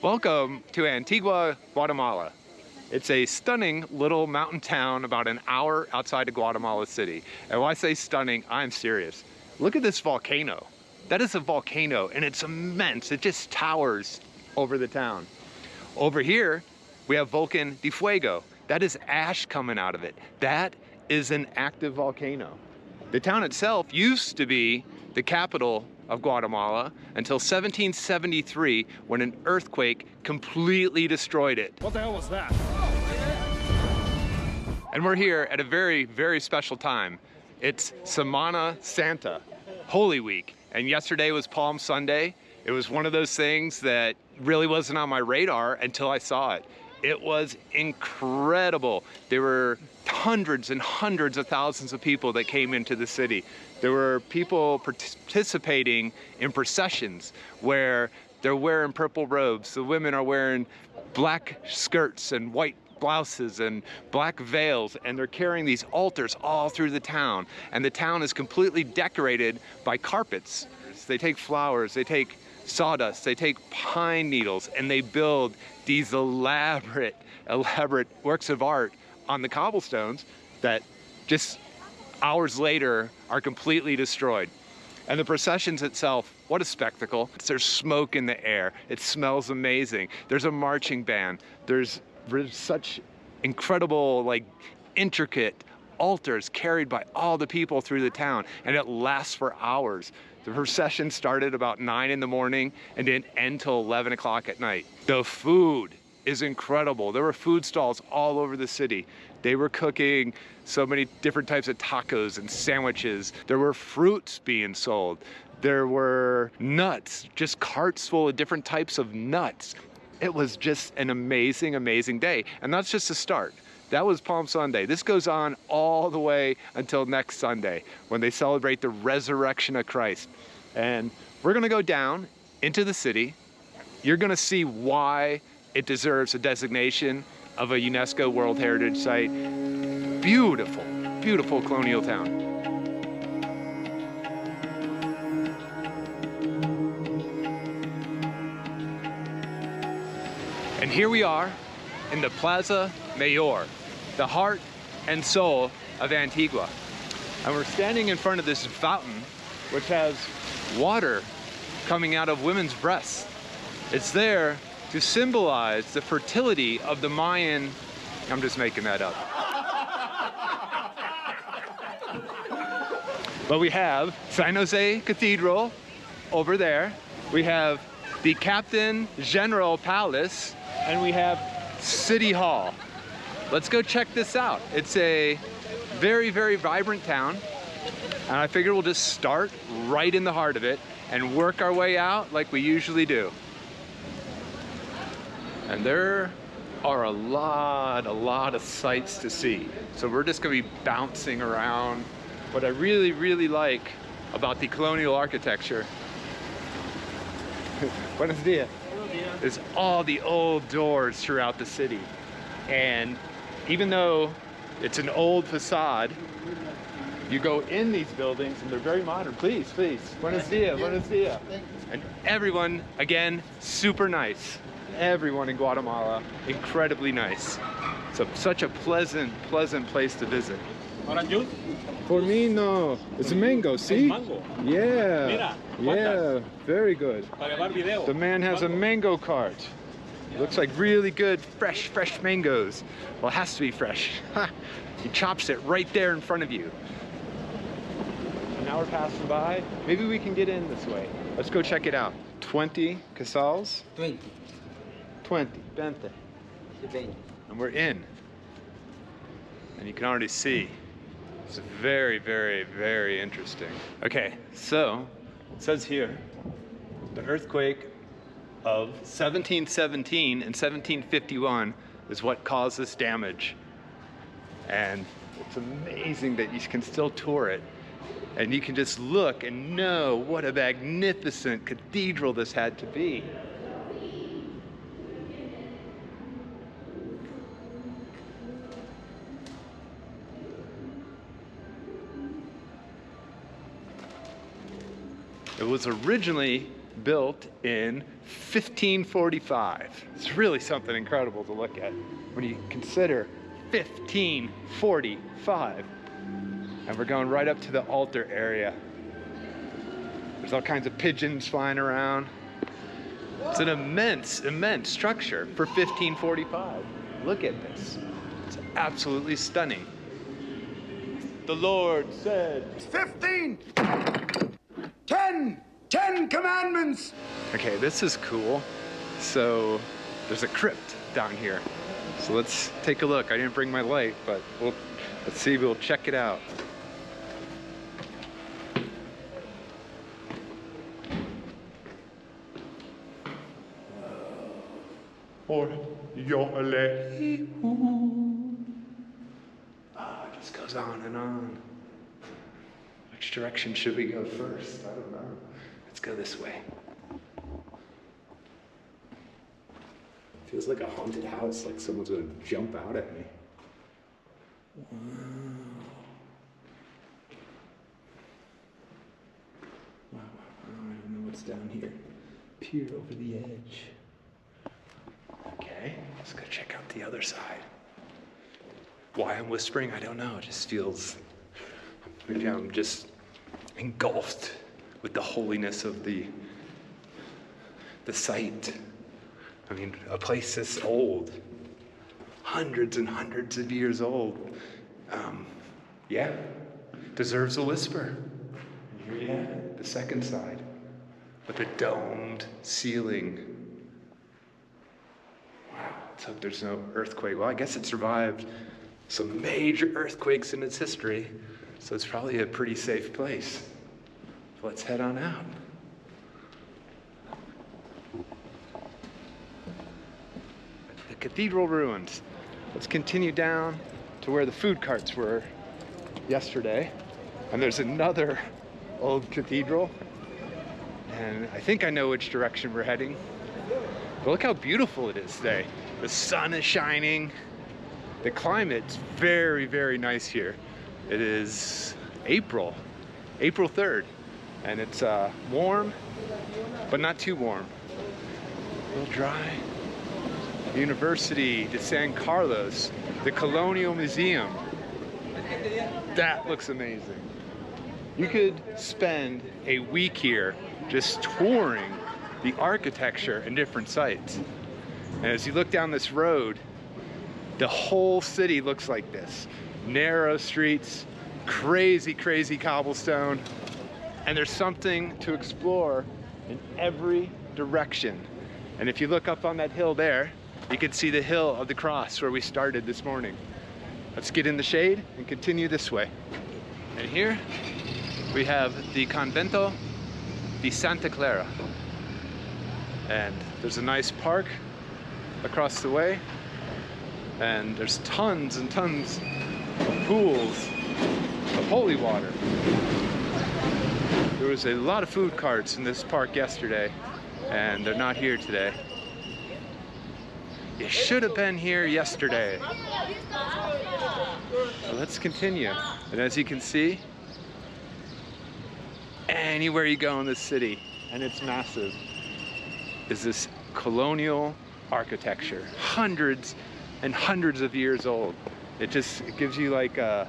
Welcome to Antigua, Guatemala. It's a stunning little mountain town about an hour outside of Guatemala City. And when I say stunning, I'm serious. Look at this volcano. That is a volcano and it's immense. It just towers over the town. Over here, we have Vulcan de Fuego. That is ash coming out of it. That is an active volcano. The town itself used to be the capital of Guatemala until 1773 when an earthquake completely destroyed it. What the hell was that? And we're here at a very, very special time. It's Semana Santa, Holy Week. And yesterday was Palm Sunday. It was one of those things that really wasn't on my radar until I saw it. It was incredible. There were hundreds and hundreds of thousands of people that came into the city. There were people participating in processions where they're wearing purple robes. The women are wearing black skirts and white blouses and black veils, and they're carrying these altars all through the town. And the town is completely decorated by carpets. They take flowers, they take sawdust, they take pine needles, and they build these elaborate works of art on the cobblestones that just hours later are completely destroyed. And the processions itself, what a spectacle. There's smoke in the air. It smells amazing. There's a marching band. There's such incredible, intricate altars carried by all the people through the town, and it lasts for hours. The procession started about 9 in the morning and didn't end till 11 o'clock at night. The food is incredible. There were food stalls all over the city. They were cooking so many different types of tacos and sandwiches. There were fruits being sold. There were nuts, just carts full of different types of nuts. It was just an amazing, amazing day. And that's just the start. That was Palm Sunday. This goes on all the way until next Sunday when they celebrate the resurrection of Christ. And we're gonna go down into the city. You're gonna see why it deserves a designation of a UNESCO World Heritage Site. Beautiful, beautiful colonial town. And here we are in the Plaza Mayor, the heart and soul of Antigua. And we're standing in front of this fountain, which has water coming out of women's breasts. It's there to symbolize the fertility of the Mayan, I'm just making that up. But we have San Jose Cathedral over there. We have the Captain General Palace, and we have City Hall. Let's go check this out. It's a very, very vibrant town. And I figure we'll just start right in the heart of it and work our way out like we usually do. And there are a lot of sights to see. So we're just gonna be bouncing around. What I really, really like about the colonial architecture Buenos dias. Is all the old doors throughout the city. And even though it's an old facade, you go in these buildings and they're very modern. Please, please. Buenos dias, buenos dias. And everyone, again, super nice. Everyone in Guatemala, incredibly nice. So such a pleasant place to visit. Orange juice? For me, no. It's a mango, see? Mango. Yeah. Mira, yeah, very good. Para grabar video. The man has a mango cart. Looks like really good, fresh mangoes. Well, it has to be fresh. He chops it right there in front of you. And now we're passing by. Maybe we can get in this way. Let's go check it out. 20 casals? 20. 20. 20. And we're in. And you can already see. It's very, very, very interesting. Okay, so it says here, the earthquake of 1717 and 1751 is what caused this damage. And it's amazing that you can still tour it. And you can just look and know what a magnificent cathedral this had to be. It was originally built in 1545. It's really something incredible to look at when you consider 1545. And we're going right up to the altar area. There's all kinds of pigeons flying around. It's an immense, immense structure for 1545. Look at this. It's absolutely stunning. The Lord said, 15! 10! 10 commandments! Okay, this is cool. So there's a crypt down here. So let's take a look. I didn't bring my light, but let's see, we'll check it out. It just goes on and on. Which direction should we go first? I don't know. Let's go this way. Feels like a haunted house, like someone's gonna jump out at me. Wow. Wow, I don't know what's down here. Peer over the edge. Okay, let's go check out the other side. Why I'm whispering, I don't know. It just feels, maybe I'm just engulfed with the holiness of the site. I mean, a place this old, hundreds and hundreds of years old, yeah, deserves a whisper. And here you have it, the second side, with a domed ceiling. Wow, let's hope there's no earthquake. Well, I guess it survived some major earthquakes in its history, so it's probably a pretty safe place. So let's head on out. The cathedral ruins. Let's continue down to where the food carts were yesterday. And there's another old cathedral. And I think I know which direction we're heading. But look how beautiful it is today. The sun is shining. The climate's very, very nice here. It is April 3rd. And it's warm, but not too warm. A little dry. University de San Carlos, the Colonial Museum. That looks amazing. You could spend a week here just touring the architecture and different sites. And as you look down this road, the whole city looks like this. Narrow streets, crazy, crazy cobblestone. And there's something to explore in every direction. And if you look up on that hill there, you can see the hill of the cross where we started this morning. Let's get in the shade and continue this way. And here we have the Convento de Santa Clara. And there's a nice park across the way. And there's tons and tons of pools of holy water. There was a lot of food carts in this park yesterday, and they're not here today. You should have been here yesterday. So let's continue. And as you can see, anywhere you go in this city, and it's massive, is this colonial architecture. Hundreds and hundreds of years old. It gives you like a,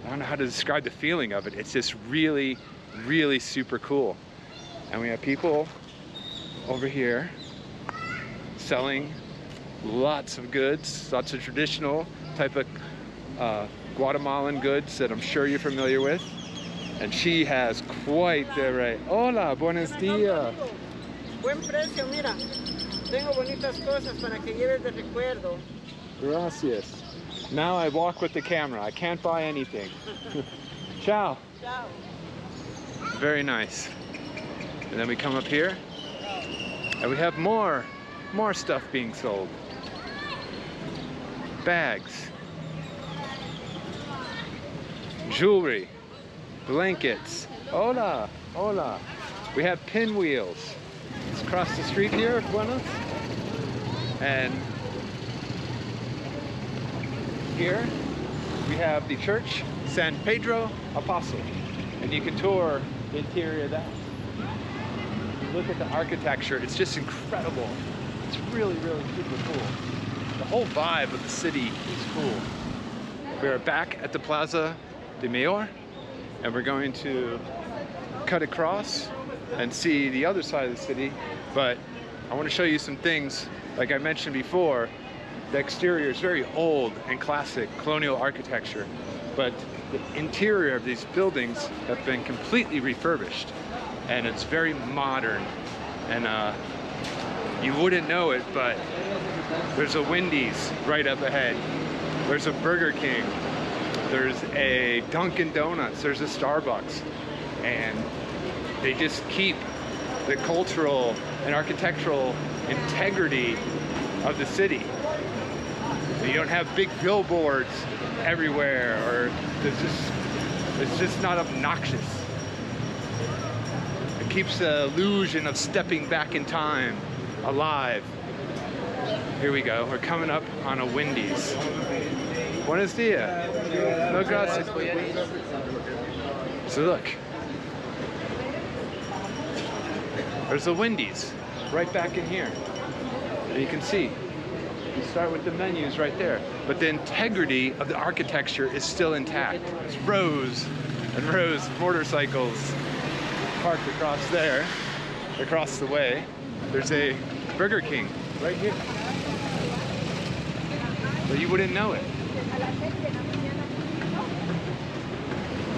I don't know how to describe the feeling of it. It's just really, really super cool. And we have people over here selling lots of goods, lots of traditional type of Guatemalan goods that I'm sure you're familiar with. And she has quite the array. Hola, buenos dias. Buen precio, mira. Tengo bonitas cosas para que lleves de recuerdo. Gracias. Now I walk with the camera. I can't buy anything. Ciao. Ciao. Very nice. And then we come up here and we have more stuff being sold. Bags, jewelry, blankets. Hola, hola. We have pinwheels. Let's cross the street here, buenas. And here we have the church, San Pedro Apostle. And you can tour the interior of that. look at the architecture. It's just incredible. It's really, really super cool. The whole vibe of the city is cool. We're back at the Plaza Mayor, and we're going to cut across and see the other side of the city. But I want to show you some things. Like I mentioned before, the exterior is very old and classic colonial architecture, but the interior of these buildings have been completely refurbished, and it's very modern. And you wouldn't know it, but there's a Wendy's right up ahead. There's a Burger King. There's a Dunkin' Donuts. There's a Starbucks. And they just keep the cultural and architectural integrity of the city. You don't have big billboards everywhere, or it's just not obnoxious. It keeps the illusion of stepping back in time alive. Here we go. We're coming up on a Wendy's. Buenos dias. No gracias. So look, there's a Wendy's right back in here. And you can see, you start with the menus right there, but the integrity of the architecture is still intact. There's rows and rows of motorcycles parked across there, across the way. There's a Burger King right here. But you wouldn't know it.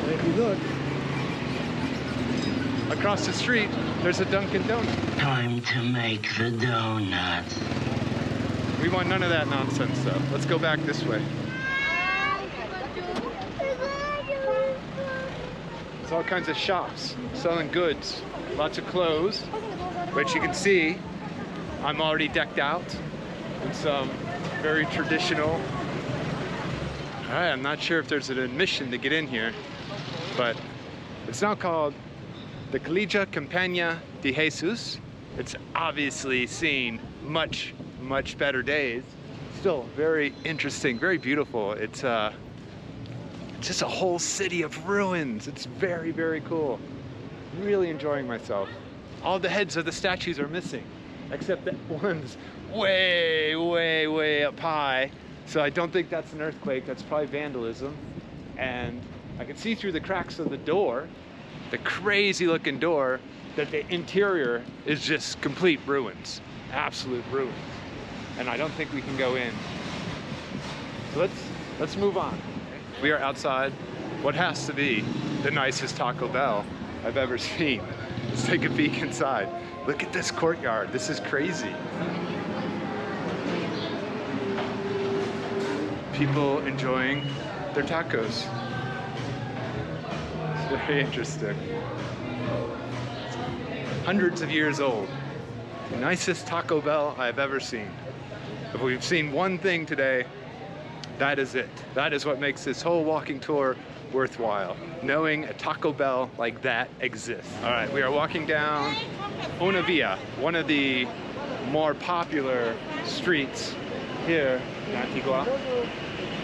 And if you look across the street, there's a Dunkin' Donuts. Time to make the donuts. We want none of that nonsense though. Let's go back this way. There's all kinds of shops selling goods, lots of clothes, which you can see I'm already decked out in some very traditional. All right, I'm not sure if there's an admission to get in here, but it's now called the Compania de Jesus. It's obviously seen much better days. Still very interesting, very beautiful. It's just a whole city of ruins. It's very, very cool. Really enjoying myself. All the heads of the statues are missing, except that one's way up high. So I don't think that's an earthquake, that's probably vandalism. And I can see through the cracks of the door, the crazy looking door, that the interior is just complete ruins, absolute ruins. And I don't think we can go in. So let's move on. We are outside what has to be the nicest Taco Bell I've ever seen. Let's take a peek inside. Look at this courtyard. This is crazy. People enjoying their tacos. It's very interesting. Hundreds of years old. The nicest Taco Bell I've ever seen. If we've seen one thing today, that is it. That is what makes this whole walking tour worthwhile. Knowing a Taco Bell like that exists. All right, we are walking down Una Via, one of the more popular streets here in Antigua.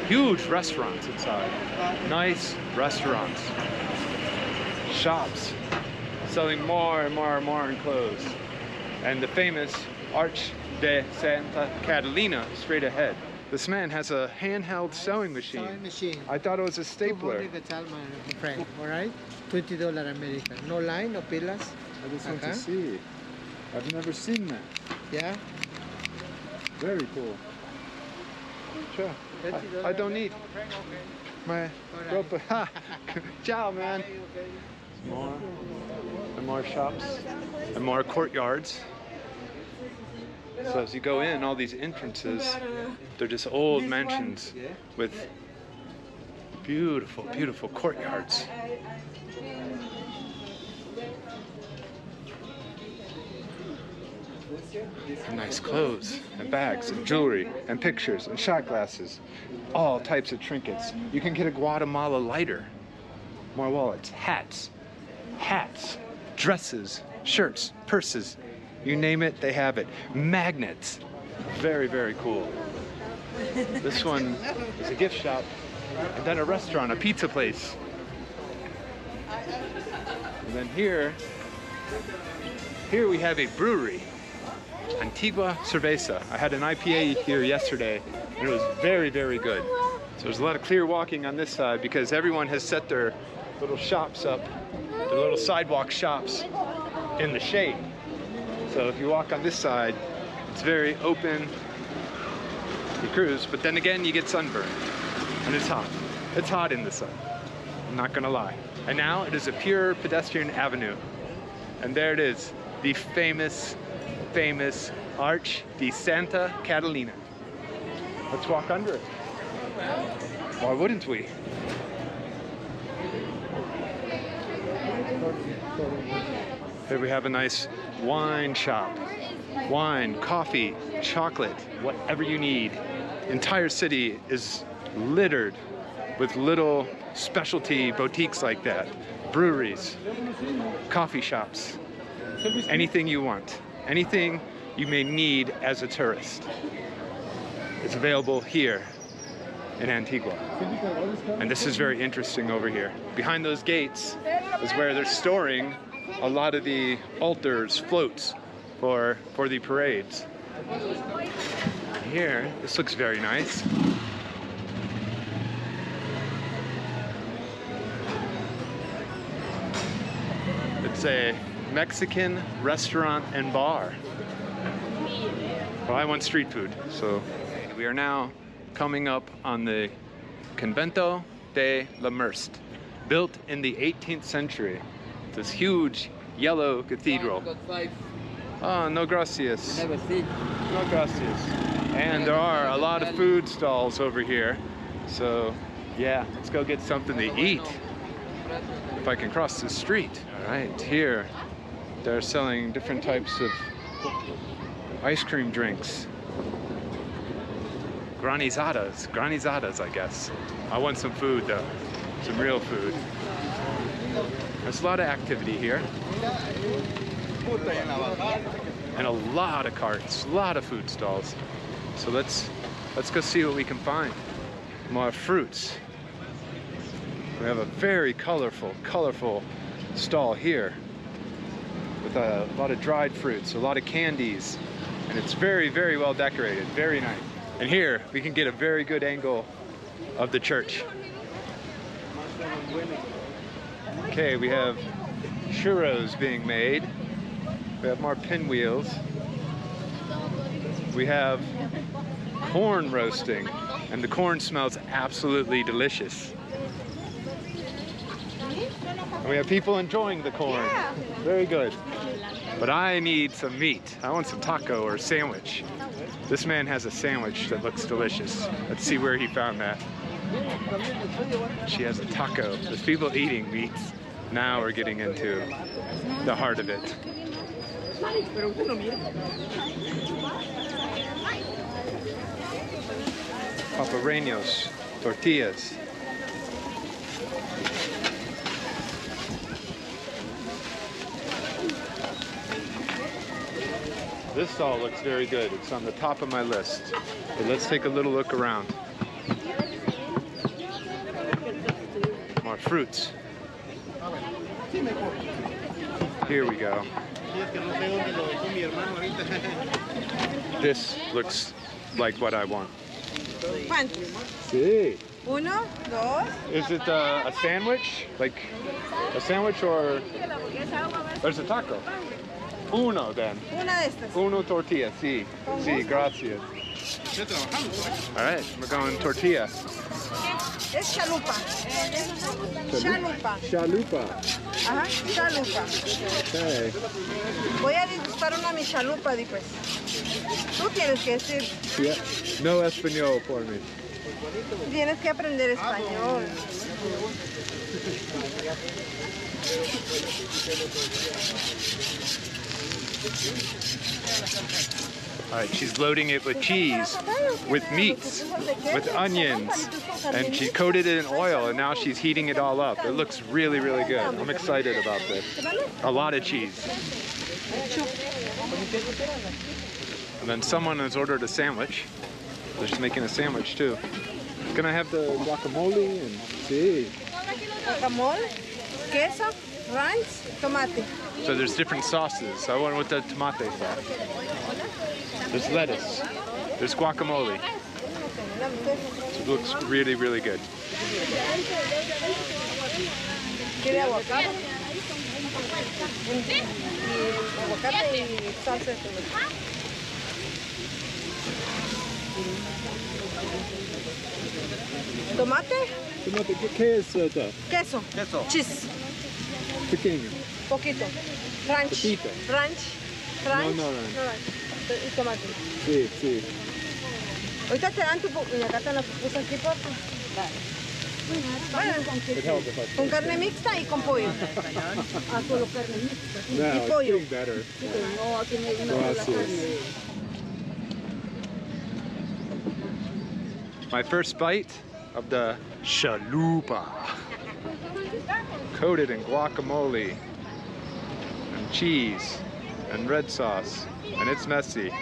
Huge restaurants inside. Nice restaurants. Shops selling more and more in clothes. And the famous Arch de Santa Catalina straight ahead. This man has a handheld sewing machine. Sewing machine. I thought it was a stapler. My friend, all right? $20 American. No line, no pillas. I just want to see. I've never seen that. Yeah? Very cool. Sure. I don't need my rope. Ciao, man. More and more shops and more courtyards. So as you go in, all these entrances, they're just old mansions with beautiful, beautiful courtyards. Nice clothes and bags and jewelry and pictures and shot glasses. All types of trinkets. You can get a Guatemala lighter. More wallets, hats, dresses, shirts, purses. You name it, they have it. Magnets. Very, very cool. This one is a gift shop and then a restaurant, a pizza place. And then here, Here we have a brewery, Antigua Cerveza. I had an IPA here yesterday, and it was very, very good. So there's a lot of clear walking on this side because everyone has set their little shops up, their little sidewalk shops in the shade. So if you walk on this side, it's very open. You cruise, but then again, you get sunburned, and it's hot. It's hot in the sun, I'm not gonna lie. And now it is a pure pedestrian avenue. And there it is, the famous Arch de Santa Catalina. Let's walk under it. Why wouldn't we? Here we have a nice wine shop. Wine, coffee, chocolate, whatever you need. Entire city is littered with little specialty boutiques like that. Breweries, coffee shops, anything you want. Anything you may need as a tourist. It's available here in Antigua. And this is very interesting over here. Behind those gates is where they're storing a lot of the altars, floats for the parades. Here, this looks very nice. It's a Mexican restaurant and bar. Well, I want street food, so we are now coming up on the Convento de la Merced, built in the 18th century. This huge yellow cathedral. Oh, no gracias. No gracias. And there are a lot of food stalls over here. So, yeah, let's go get something to eat. If I can cross the street. All right, here they're selling different types of ice cream drinks. Granizadas, I guess. I want some food though, some real food. There's a lot of activity here. And a lot of carts, a lot of food stalls. So let's go see what we can find. More fruits. We have a very colorful stall here with a lot of dried fruits, a lot of candies, and it's very, very well decorated, very nice. And here we can get a very good angle of the church. Okay, we have churros being made. We have more pinwheels. We have corn roasting, and the corn smells absolutely delicious. And we have people enjoying the corn. Very good. But I need some meat. I want some taco or sandwich. This man has a sandwich that looks delicious. Let's see where he found that. She has a taco. There's people eating meats. Now we're getting into the heart of it. Papareños, tortillas. This stall looks very good. It's on the top of my list. But let's take a little look around. More fruits. Here we go. This looks like what I want. ¿Cuántos? Sí. Uno, dos. Is it a sandwich? Like a sandwich or there's a taco? Uno then. Una de estas. Uno tortilla, sí. Sí, gracias. All right, we're going tortilla. Es chalupa. Chalupa. Chalupa. Ajá, chalupa. Okay. Voy a disgustar una mi chalupa, di pues. Tú tienes que decir. Yeah. No español por mí. Tienes que aprender español. All right, she's loading it with cheese, with meats, with onions, and she coated it in oil, and now she's heating it all up. It looks really, really good. I'm excited about this. A lot of cheese. And then someone has ordered a sandwich. They're just making a sandwich too. Can I have the guacamole and see? Guacamole, queso, ranch, tomate. So there's different sauces. I wonder what the tomatoes are. There's lettuce. There's guacamole. It looks really, really good. ¿Quiere aguacate? Aguacate y salsa de tomate. Tomate, ¿Qué es esto? queso, cheese, Pequeño. poquito, ranch, Poquito. ranch, No, ranch. y tomate. Sí, sí. Ahorita te dan tu y acá te la puse aquí por. Bueno, con carne mixta y con pollo. Ah, solo carne mixta. No, Y it's pollo. getting better. No, tiene una sola Gracias. carne. My first bite of the chalupa. Coated in guacamole and cheese and red sauce. And it's messy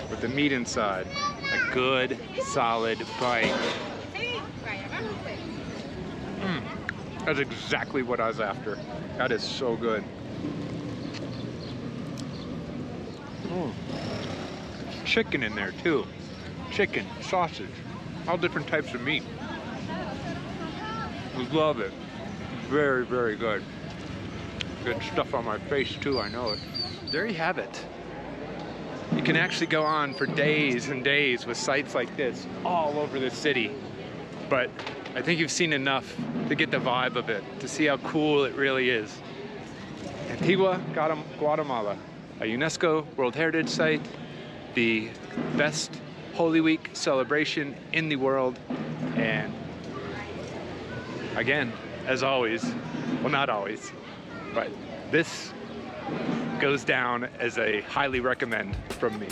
with the meat inside. A good, solid bite. That's exactly what I was after. That is so good. Chicken in there too. Chicken, sausage, all different types of meat. Love it. Very, very good. Good stuff on my face too, I know it. There you have it. You can actually go on for days and days with sites like this all over the city. But I think you've seen enough to get the vibe of it, to see how cool it really is. Antigua Guatemala, a UNESCO World Heritage Site, the best Holy Week celebration in the world, and again, as always, well, not always, but this goes down as a highly recommend from me.